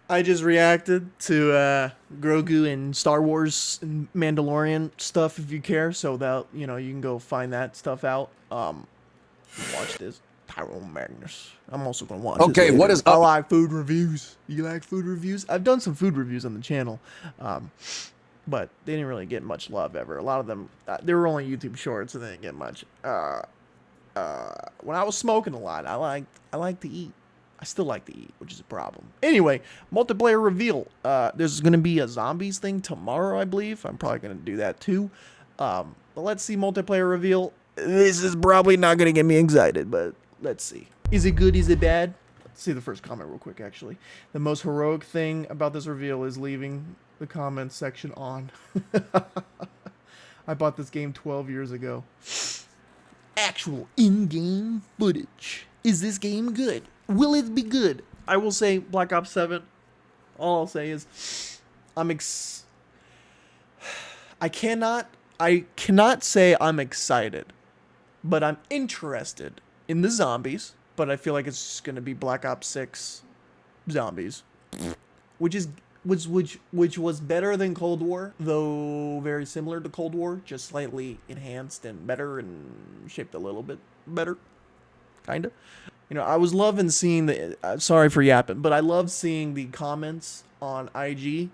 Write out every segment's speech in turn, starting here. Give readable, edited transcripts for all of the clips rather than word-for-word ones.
I just reacted to Grogu and Star Wars and Mandalorian stuff if you care, so that you can go find that stuff out. Watch this. Tyrone Magnus. I'm also gonna watch Okay, this what later. is up? I like food reviews. You like food reviews? I've done some food reviews on the channel, but they didn't really get much love ever. A lot of them, they were only YouTube shorts, and they didn't get much. When I was smoking a lot, I like to eat. I still like to eat, which is a problem. Anyway, multiplayer reveal. There's going to be a zombies thing tomorrow, I believe. I'm probably going to do that too. But let's see multiplayer reveal. This is probably not going to get me excited, but let's see. Is it good? Is it bad? Let's see the first comment real quick, actually. The most heroic thing about this reveal is leaving the comments section on. I bought this game 12 years ago. Actual in-game footage. Is this game good? Will it be good? I will say Black Ops 7. All I'll say is I cannot say I'm excited, but I'm interested in the zombies, but I feel like it's just going to be Black Ops 6 zombies, which was better than Cold War, though very similar to Cold War, just slightly enhanced and better and shaped a little bit better, kind of. I was loving seeing sorry for yapping, but I love seeing the comments on IG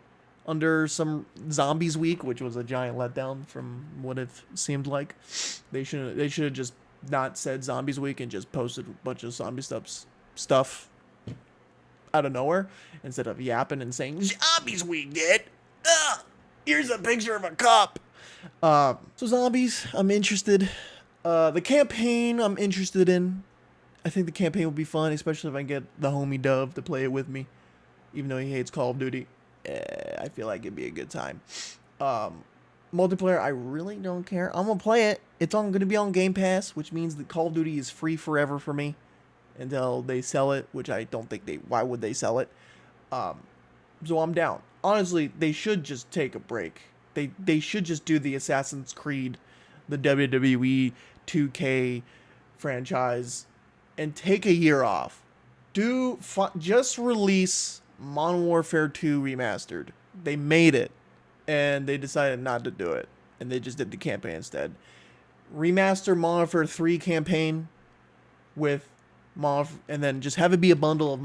under some Zombies Week, which was a giant letdown from what it seemed like. They should have just not said Zombies Week and just posted a bunch of zombie stuff out of nowhere instead of yapping and saying Zombies Week, did. Here's a picture of a cup. So zombies, I'm interested. The campaign, I'm interested in. I think the campaign will be fun, especially if I get the homie Dove to play it with me, even though he hates Call of Duty. I feel like it'd be a good time. Multiplayer, I really don't care. I'm gonna play it. It's gonna be on Game Pass, which means that Call of Duty is free forever for me until they sell it, which I don't think why would they sell it? So I'm down. Honestly, they should just take a break. They should just do the Assassin's Creed, the WWE 2K franchise, and take a year off. Just release Modern Warfare 2 Remastered. They made it, and they decided not to do it, and they just did the campaign instead. Remaster Modern Warfare 3 campaign with and then just have it be a bundle of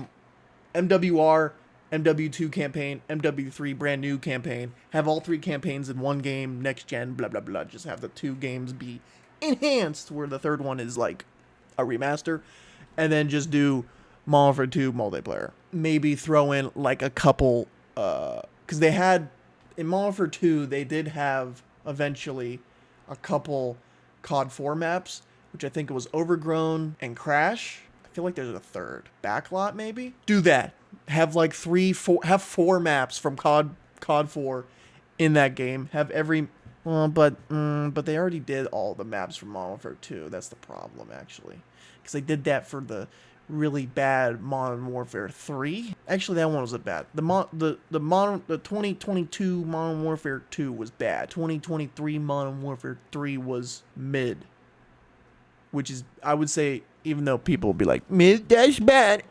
MWR, MW2 campaign, MW3 brand new campaign. Have all three campaigns in one game, next gen, blah blah blah. Just have the two games be enhanced, where the third one is like a remaster, and then just do Modern Warfare 2 multiplayer. Maybe throw in like a couple, because they had in Modern Warfare 2 they did have eventually a couple COD 4 maps, which I think it was Overgrown and Crash. I feel like there's a third. Backlot maybe? Do that. Have like four maps from COD 4 in that game. Have every but they already did all the maps from Modern Warfare 2. That's the problem, actually. Because they did that for the really bad Modern Warfare 3. Actually, that one wasn't bad. The 2022 Modern Warfare 2 was bad. 2023 Modern Warfare 3 was mid. Which is, I would say, even though people will be like, mid, that's bad.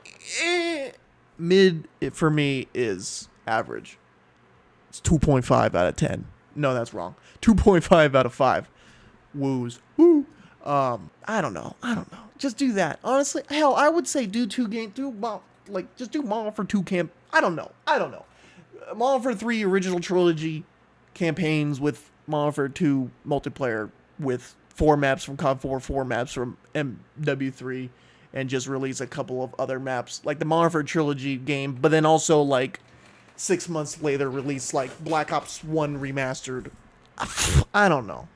Mid, for me, is average. It's 2.5 out of 10. No, that's wrong. 2.5 out of 5. Woos. Woo. I don't know. Just do that. Honestly, hell, I would say just do Modern Warfare 2 camp. I don't know. Modern Warfare 3 original trilogy campaigns with Modern Warfare 2 multiplayer with 4 maps from COD 4, 4 maps from MW3, and just release a couple of other maps, like the Modern Warfare trilogy game, but then also, like, 6 months later release, like, Black Ops 1 Remastered. I don't know.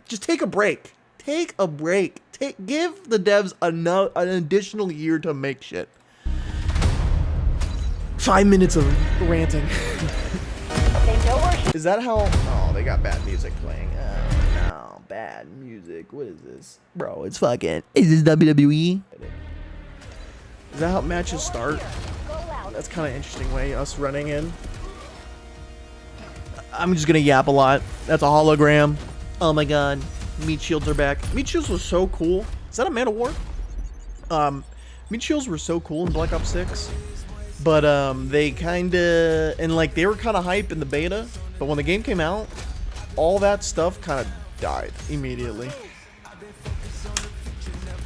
Just take a break. Give the devs an additional year to make shit. 5 minutes of ranting. Is that how... Oh, they got bad music playing. Oh, no. Bad music. What is this? Bro, it's fucking... Is this WWE? Is that how matches start? That's kind of interesting way, us running in. I'm just gonna yap a lot. That's a hologram. Oh my god. Meat shields are back. Meat shields was so cool. Is that a Man of War? Meat shields were so cool in Black Ops 6. But they kind of, and like they were kind of hype in the beta, but when the game came out, all that stuff kind of died immediately.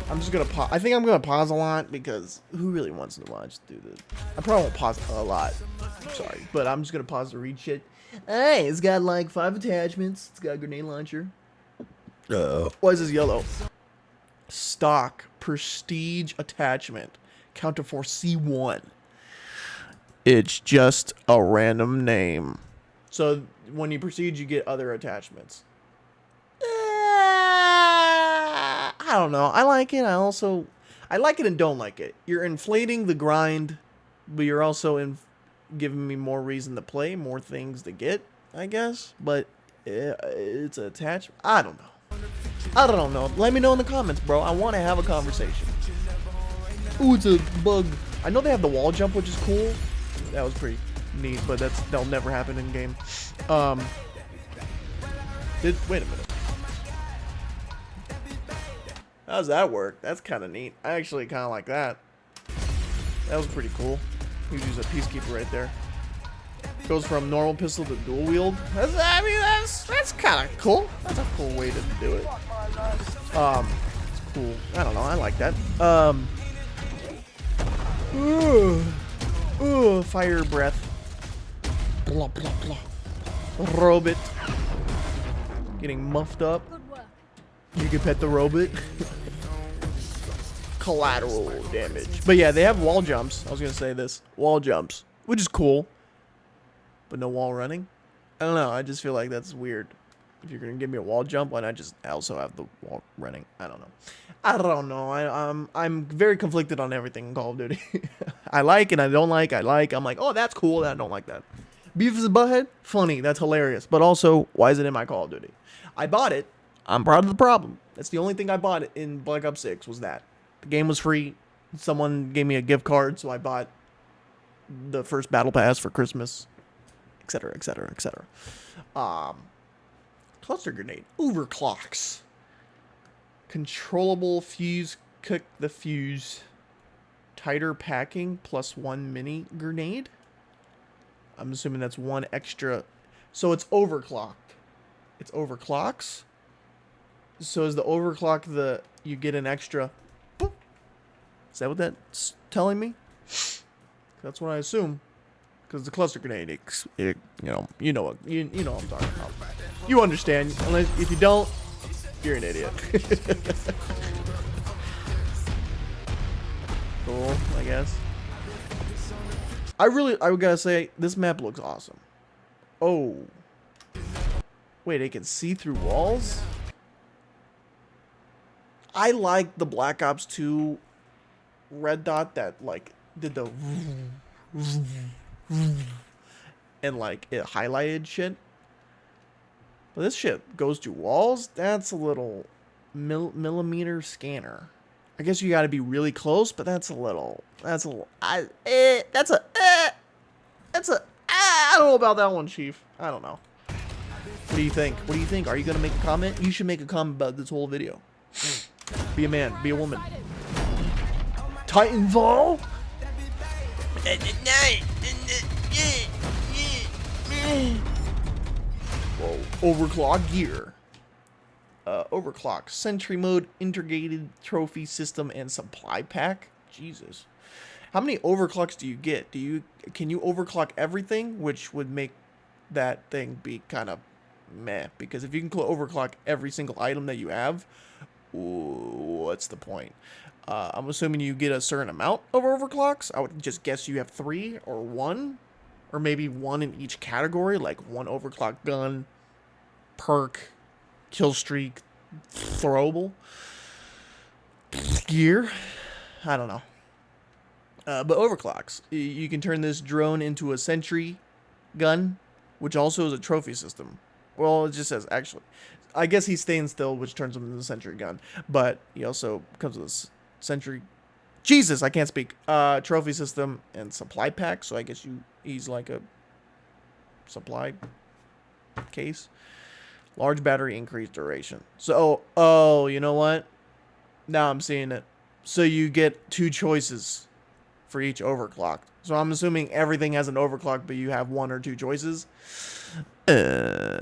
I'm just gonna pause. I think I'm gonna pause a lot because who really wants to watch do this? I probably won't pause a lot. I'm sorry, but I'm just gonna pause to read shit. Hey, it's got like 5 attachments. It's got a grenade launcher. Why is this yellow? Stock prestige attachment. Counter for C1. It's just a random name. So when you prestige, you get other attachments. I don't know. I like it. I like it and don't like it. You're inflating the grind, but you're also giving me more reason to play, more things to get, I guess. But it's attached. I don't know. I don't know. Let me know in the comments, bro. I want to have a conversation. Ooh, it's a bug. I know they have the wall jump, which is cool. That was pretty neat, but that'll never happen in game. Wait a minute. How does that work? That's kind of neat. I actually kind of like that. That was pretty cool. You use a peacekeeper right there. Goes from normal pistol to dual wield. That's kind of cool. That's a cool way to do it. It's cool. I don't know. I like that. Fire breath. Blah blah blah. Robot. Getting muffed up. You can pet the robot. Collateral damage. But yeah, they have wall jumps. I was gonna say this. Wall jumps. Which is cool. But no wall running? I don't know. I just feel like that's weird. If you're gonna give me a wall jump, why not just also have the wall running? I don't know. I don't know. I'm very conflicted on everything in Call of Duty. I like and I don't like. I like. I'm like, oh, that's cool. And I don't like that. Beavis and Butthead? Funny. That's hilarious. But also, why is it in my Call of Duty? I bought it. I'm part of the problem. That's the only thing I bought in Black Ops 6 was that. The game was free. Someone gave me a gift card, so I bought the first battle pass for Christmas. Etc. Etc. Etc. Cluster grenade. Overclocks. Controllable fuse. Cook the fuse. Tighter packing plus 1 mini grenade. I'm assuming that's 1 extra. So it's overclocked. It's overclocks. So is the overclock you get an extra? Boop. Is that what that's telling me? That's what I assume. Because the cluster grenade, you know what I'm talking about. You understand? Unless if you don't, you're an idiot. Cool, I guess. I gotta say, this map looks awesome. Oh, wait, it can see through walls. I like the Black Ops 2 red dot that like did the and like it highlighted shit. But this shit goes to walls. That's a little millimeter scanner. I guess you got to be really close, but I don't know about that one, Chief. I don't know. What do you think? What do you think? Are you gonna make a comment? You should make a comment about this whole video. Be a man. Be a woman. Titanfall. Whoa. Overclock gear. Overclock. Sentry mode, integrated trophy system, and supply pack. Jesus. How many overclocks do you get? Can you overclock everything? Which would make that thing be kind of meh. Because if you can overclock every single item that you have, what's the point? I'm assuming you get a certain amount of overclocks. I would just guess you have 3 or 1. Or maybe 1 in each category. Like 1 overclock gun, perk, kill streak, throwable, gear. I don't know. But overclocks. You can turn this drone into a sentry gun, which also is a trophy system. Well, it just says, actually. I guess he's staying still, which turns him into a sentry gun. But he also comes with a sentry... Jesus, I can't speak. Trophy system and supply pack. So I guess he's like a supply case. Large battery, increased duration. So, oh, you know what? Now I'm seeing it. So you get 2 choices. for each overclocked. So I'm assuming everything has an overclock, but you have 1 or 2 choices. I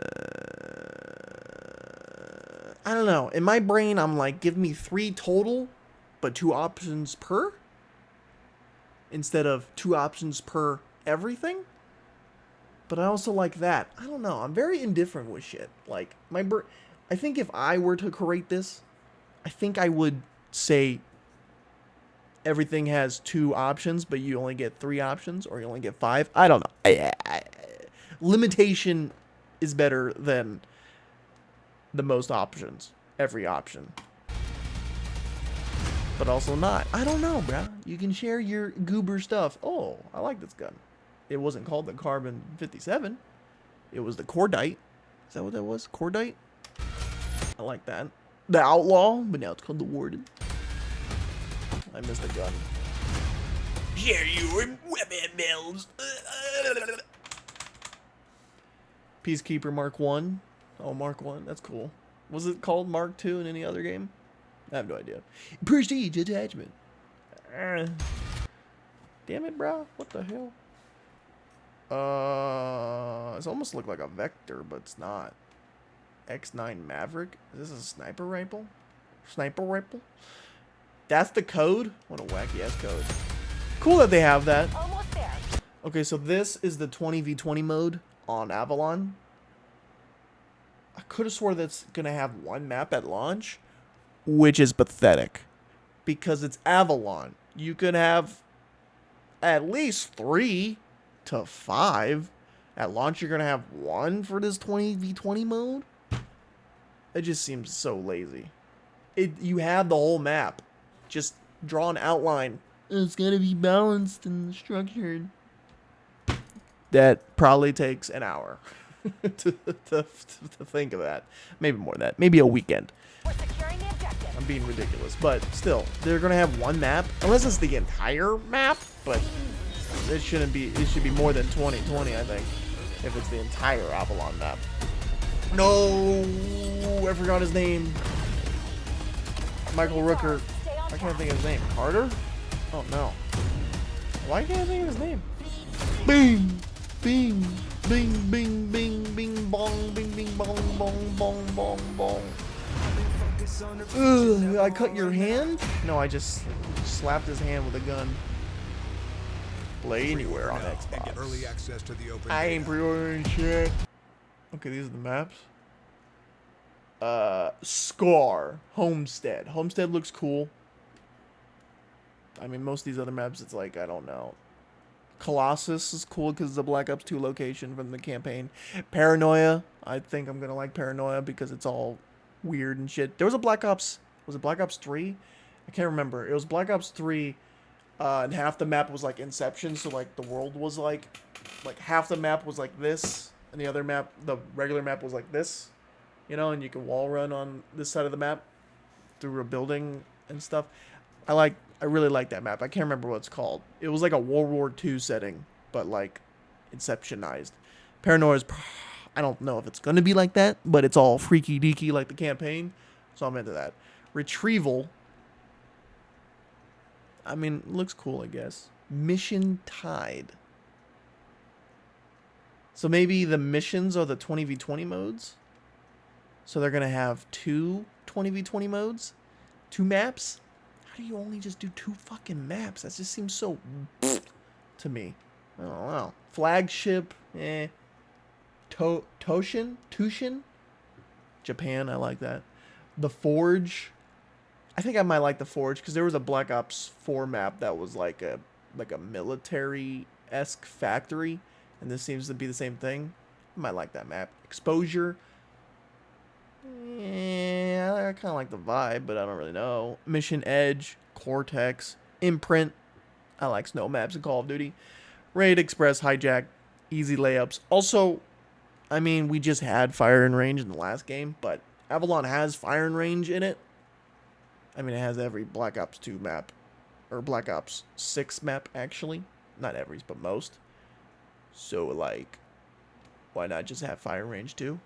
don't know. In my brain, I'm like, give me 3 total, but 2 options per, instead of 2 options per everything. But I also like that. I don't know. I'm very indifferent with shit. Like, I think if I were to create this, I think I would say everything has 2 options, but you only get 3 options, or you only get 5. I don't know. Limitation is better than the most options. Every option. But also not. I don't know, bruh. You can share your goober stuff. Oh, I like this gun. It wasn't called the Carbon 57. It was the Cordite. Is that what that was? Cordite? I like that. The Outlaw, but now it's called the Warden. I missed the gun. Share your weapon bells. Peacekeeper Mark 1. Oh, Mark 1. That's cool. Was it called Mark 2 in any other game? I have no idea. Prestige attachment. Damn it, bro. What the hell? It almost looked like a Vector, but it's not. X9 Maverick. Is this a sniper rifle? Sniper rifle? That's the code? What a wacky ass code. Cool that they have that. Almost there. Okay, so this is the 20v20 mode on Avalon. I could have swore that's gonna have 1 map at launch, which is pathetic, because it's Avalon. You could have at least 3 to 5 at launch. You're gonna have 1 for this 20v20 mode. It just seems so lazy. You have the whole map. Just draw an outline. It's gonna be balanced and structured. That probably takes an hour to think of that. Maybe more than that. Maybe a weekend. We're securing the objective. I'm being ridiculous, but still, they're gonna have 1 map, unless it's the entire map. But it shouldn't be. It should be more than 2020, I think, if it's the entire Avalon map. No, I forgot his name. Michael Rooker. I can't think of his name. Carter? Oh no. Why can't I think of his name? Bing, bing, bing, bing, bing, bing, bong, bing, bing, bong, bong, bong, bong, bong. Ugh, I cut your hand? No, I just slapped his hand with a gun. Play anywhere on Xbox. I ain't pre-ordering shit. Okay, these are the maps. Scar. Homestead. Homestead looks cool. I mean, most of these other maps, it's like, I don't know. Colossus is cool because it's a Black Ops 2 location from the campaign. Paranoia. I think I'm going to like Paranoia because it's all weird and shit. There was a Black Ops. Was it Black Ops 3? I can't remember. It was Black Ops 3. And half the map was like Inception. So like the world was like half the map was like this. And the other map, the regular map was like this. You know, and you can wall run on this side of the map through a building and stuff. I really like that map. I can't remember what it's called. It was like a World War II setting, but like Inceptionized. Paranoia's, I don't know if it's going to be like that, but it's all freaky deaky like the campaign. So I'm into that. Retrieval. I mean, looks cool, I guess. Mission Tide. So maybe the missions are the 20v20 modes. So they're going to have 2 20v20 modes? 2 maps? How do you only just do 2 fucking maps? That just seems so to me. I don't know. Flagship, Tushin? Japan, I like that. The Forge. I think I might like the Forge because there was a Black Ops 4 map that was like a military-esque factory, and this seems to be the same thing. I might like that map. Exposure. Yeah, I kind of like the vibe, but I don't really know. Mission Edge, Cortex, Imprint. I like snow maps in Call of Duty. Raid Express, Hijack, easy layups. Also, I mean, we just had Fire and Range in the last game, but Avalon has Fire and Range in it. I mean, it has every Black Ops 2 map, or Black Ops 6 map, actually. Not every, but most. So, like, why not just have Fire and Range too?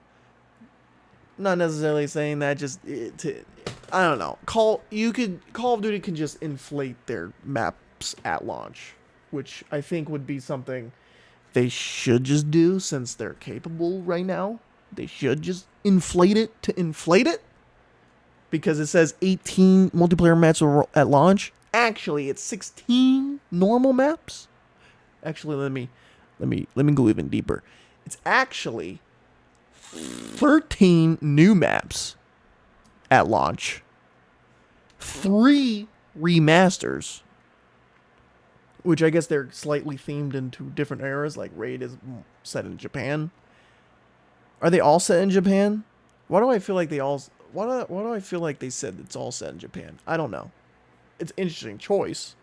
Not necessarily saying that, I don't know. Call of Duty can just inflate their map maps at launch, which I think would be something they should just do since they're capable right now. They should just inflate it to inflate it, because it says 18 multiplayer maps at launch. Actually, it's 16 normal maps. Actually, let me go even deeper. It's actually 13 new maps at launch, 3 remasters, which I guess they're slightly themed into different eras. Like Raid is set in Japan. Are they all set in Japan? Why do I feel like they all? Why do I feel like they said it's all set in Japan? I don't know. It's an interesting choice.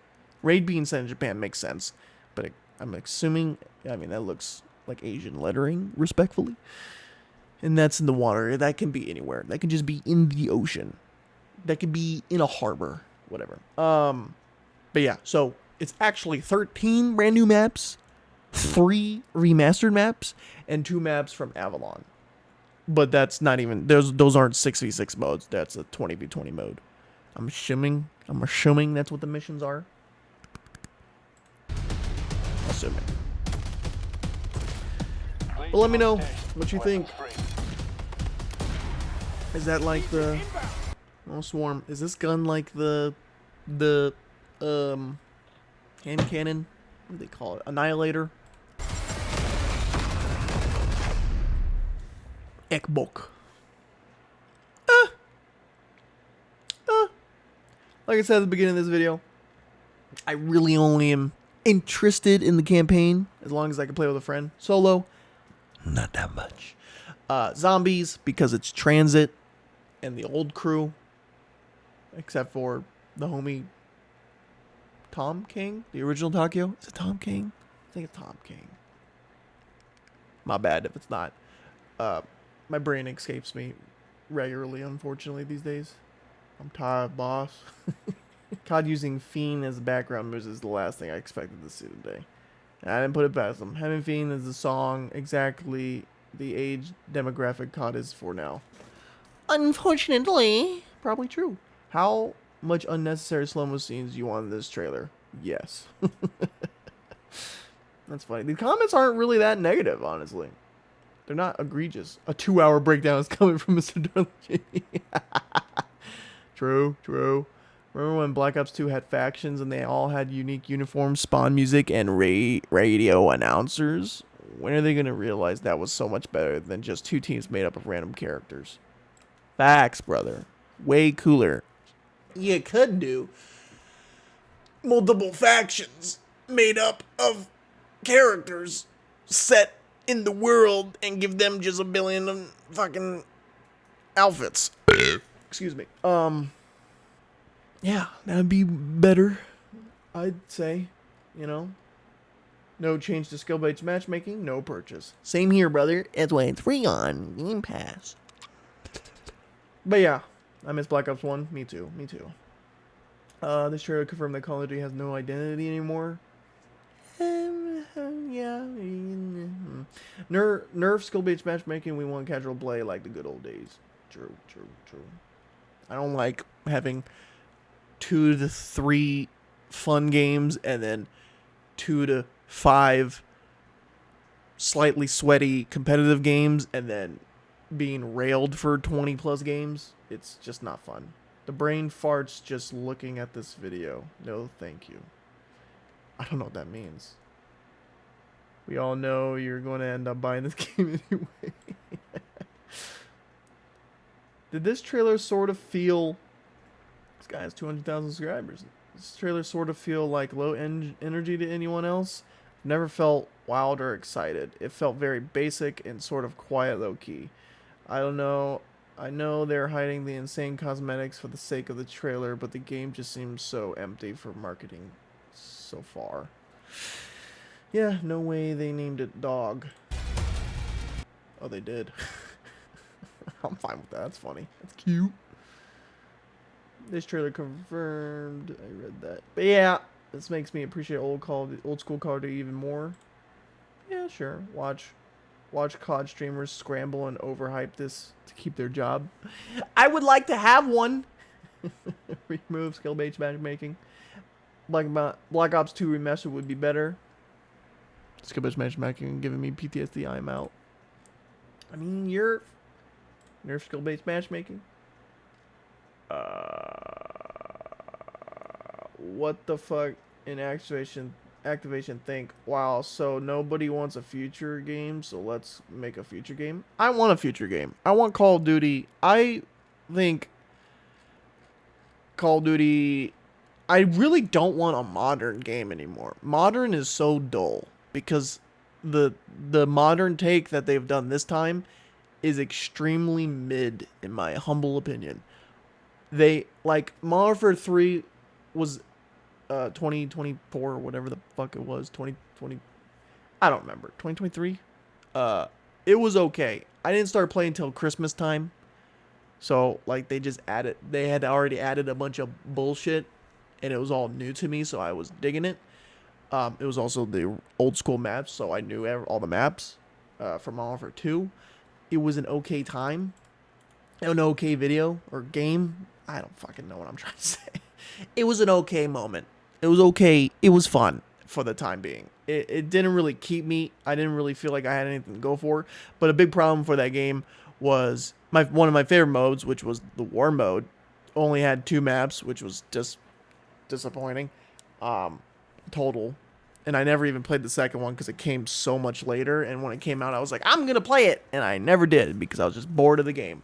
Raid being set in Japan makes sense, but I'm assuming. I mean, that looks like Asian lettering, respectfully. And that's in the water. That can be anywhere. That can just be in the ocean. That could be in a harbor. Whatever. But yeah, so it's actually 13 brand new maps, 3 remastered maps, and 2 maps from Avalon. But that's not even, those aren't 6v6 modes. That's a 20v20 mode. I'm assuming that's what the missions are. Assuming. But let me know what you think. Is that like the Swarm? Is this gun like the hand cannon? What do they call it? Annihilator? Ekbok. Like I said at the beginning of this video, I really only am interested in the campaign as long as I can play with a friend. Solo, not that much. Zombies, because it's transit and the old crew, except for the homie Tom King, the original Takio. Is it Tom King? I think it's Tom King. My bad if it's not. My brain escapes me regularly, unfortunately, these days. I'm tired, boss. COD using Fiend as background music is the last thing I expected to see today. I didn't put it past them. Having Fiend as the song exactly the age demographic COD is for now. Unfortunately, probably true. How much unnecessary slow-mo scenes do you want in this trailer? Yes. That's funny. The comments aren't really that negative, honestly. They're not egregious. A 2-hour breakdown is coming from Mr. Darlington. True. Remember when Black Ops 2 had factions and they all had unique uniforms, spawn music, and radio announcers? When are they going to realize that was so much better than just 2 teams made up of random characters? Facts, brother. Way cooler. You could do multiple factions made up of characters set in the world and give them just a billion of fucking outfits. Excuse me. Yeah, that'd be better, I'd say. You know, no change to skill-based matchmaking, no purchase. Same here, brother. That's why it's free on Game Pass. But yeah, I miss Black Ops 1. Me too. This trailer confirmed that Call of Duty has no identity anymore. Yeah. Nerf skill-based matchmaking. We want casual play like the good old days. True. I don't like having 2 to 3 fun games and then 2 to 5 slightly sweaty competitive games and then being railed for 20 plus games. It's just not fun. The brain farts just looking at this video. No, thank you. I don't know what that means. We all know you're going to end up buying this game anyway. Did this trailer sort of feel... This guy has 200,000 subscribers. This trailer sort of feel like low energy to anyone else? Never felt wild or excited. It felt very basic and sort of quiet, low-key. I don't know. I know they're hiding the insane cosmetics for the sake of the trailer, but the game just seems so empty for marketing so far. Yeah, no way they named it Dog. Oh, they did. I'm fine with that. That's funny. That's cute. This trailer confirmed. I read that. But yeah, this makes me appreciate old school Call of Duty even more. Yeah, sure. Watch COD streamers scramble and overhype this to keep their job. I would like to have one. Remove skill-based matchmaking. Black Ops 2 Remastered would be better. Skill-based matchmaking giving me PTSD. I'm out. I mean, you're nerf skill-based matchmaking. What the fuck in activation think? Wow, so nobody wants a future game, so let's make a future game. I want a future game. I want Call of Duty. I think Call of Duty. I really don't want a modern game anymore. Modern is so dull because the modern take that they've done this time is extremely mid in my humble opinion. They like Modern Warfare 3 was 2024 or whatever the fuck it was, 2020, I don't remember, 2023. It was okay. I didn't start playing until Christmas time. So like they had already added a bunch of bullshit and it was all new to me, so I was digging it. It was also the old school maps, so I knew all the maps from Modern Warfare 2. It was an okay time. An okay video or game. I don't fucking know what I'm trying to say. It was an okay moment. It was okay. It was fun for the time being. It didn't really keep me. I didn't really feel like I had anything to go for. But a big problem for that game was one of my favorite modes, which was the war mode, only had 2 maps, which was just disappointing. Total. And I never even played the second one because it came so much later. And when it came out, I was like, I'm going to play it. And I never did because I was just bored of the game.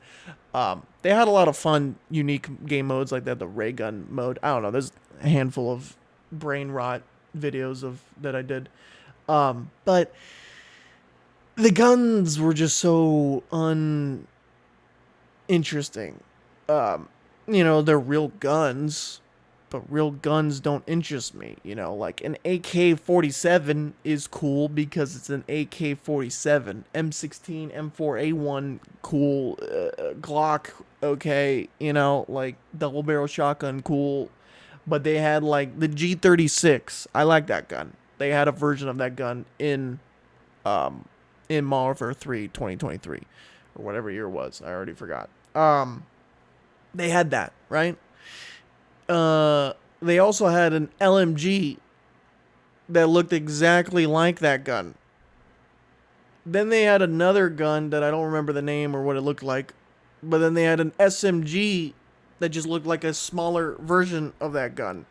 They had a lot of fun, unique game modes like that. The ray gun mode. I don't know. There's a handful of brain rot videos that I did. But the guns were just so uninteresting. They're real guns. But real guns don't interest me, like an AK-47 is cool because it's an AK-47, M16, M4A1, cool, Glock, okay, like double barrel shotgun, cool, but they had like the G36, I like that gun, they had a version of that gun in Modern Warfare 3 2023, or whatever year it was, I already forgot, they had that, right? They also had an LMG that looked exactly like that gun. Then they had another gun that I don't remember the name or what it looked like. But then they had an SMG that just looked like a smaller version of that gun.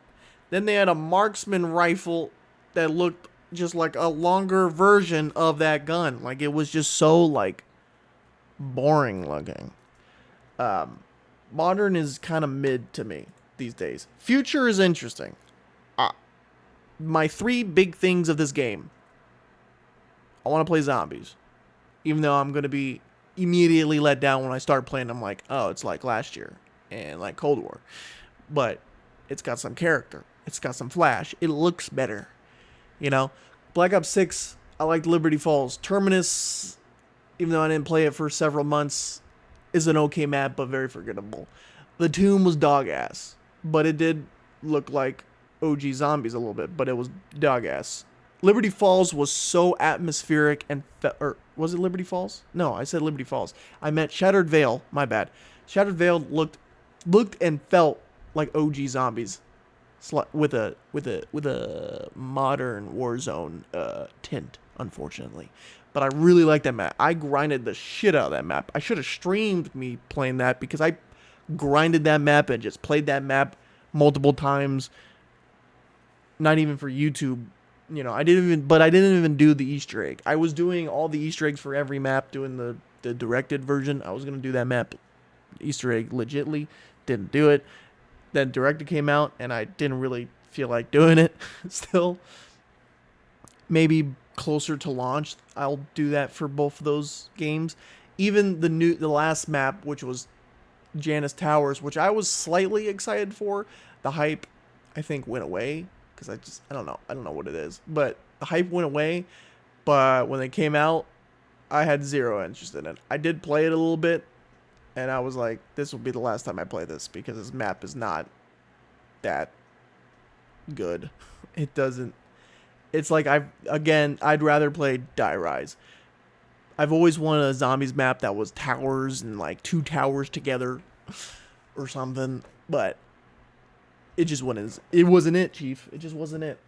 Then they had a marksman rifle that looked just like a longer version of that gun. Like it was just so like boring looking. Modern is kind of mid to me these days. Future is interesting. My 3 big things of this game. I want to play zombies. Even though I'm going to be immediately let down when I start playing. I'm like, oh, it's like last year. And like Cold War. But it's got some character. It's got some flash. It looks better. Black Ops 6, I liked Liberty Falls. Terminus, even though I didn't play it for several months, is an okay map, but very forgettable. The Tomb was dog ass. But it did look like OG Zombies a little bit, but it was dog ass. Liberty Falls was so atmospheric and or was it Liberty Falls? No, I said Liberty Falls. I meant Shattered Veil. My bad. Shattered Veil looked and felt like OG Zombies, with a modern Warzone tint, unfortunately. But I really like that map. I grinded the shit out of that map. I should have streamed me playing that because I grinded that map and just played that map multiple times. Not even for YouTube, I didn't even do the Easter egg. I was doing all the Easter eggs for every map, doing the directed version. I was gonna do that map Easter egg legitly, didn't do it. Then directed came out and I didn't really feel like doing it. Still, maybe closer to launch, I'll do that for both of those games. Even the last map, which was Janus Towers, which I was slightly excited for. The hype, I think, went away because I don't know what it is, but the hype went away. But when they came out, I had zero interest in it. I did play it a little bit, and I was like, this will be the last time I play this because this map is not that good. It doesn't. It's like I'd rather play Die Rise. I've always wanted a zombies map that was towers and like 2 towers together or something, but it just wasn't. It wasn't it, Chief. It just wasn't it.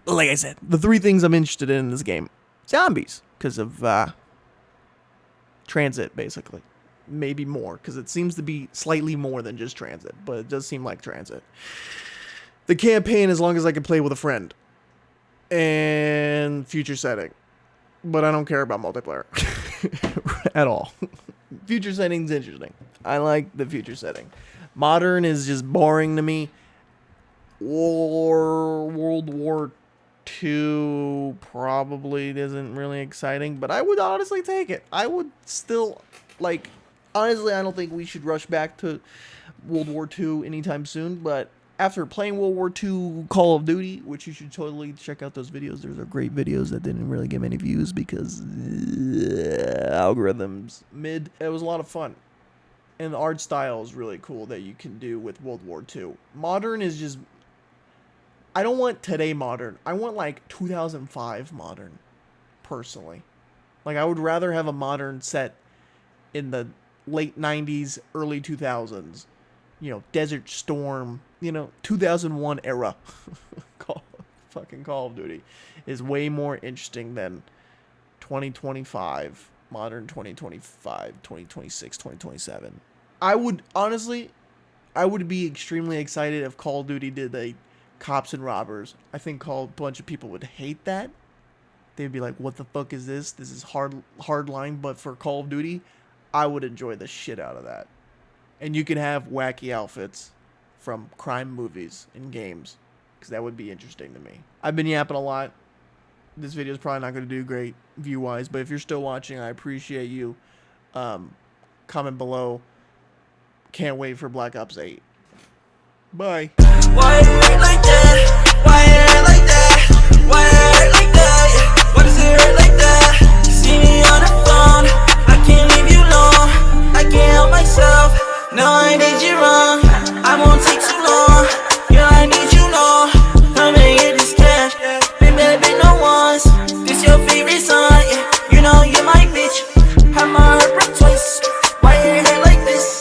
Like I said, the 3 things I'm interested in this game: zombies, because of transit, basically. Maybe more, because it seems to be slightly more than just transit, but it does seem like transit. The campaign, as long as I can play with a friend, and future setting, but I don't care about multiplayer at all. Future setting's interesting. I like the future setting. Modern is just boring to me. World War II probably isn't really exciting, but I would honestly take it. I would still, like, honestly, I don't think we should rush back to World War II anytime soon, but after playing World War II Call of Duty, which you should totally check out those videos. Those are great videos that didn't really get many views because algorithms mid. It was a lot of fun. And the art style is really cool that you can do with World War II. Modern is just... I don't want today modern. I want like 2005 modern, personally. Like, I would rather have a modern set in the late 90s, early 2000s. You know, Desert Storm, 2001 era. Call of Duty is way more interesting than 2025, modern 2025, 2026, 2027. I would be extremely excited if Call of Duty did a cops and robbers. I think a bunch of people would hate that. They'd be like, what the fuck is this? This is hard line, but for Call of Duty, I would enjoy the shit out of that. And you can have wacky outfits from crime movies and games, because that would be interesting to me. I've been yapping a lot. This video is probably not going to do great view-wise, but if you're still watching, I appreciate you. Comment below. Can't wait for Black Ops 8. Bye. Why like that?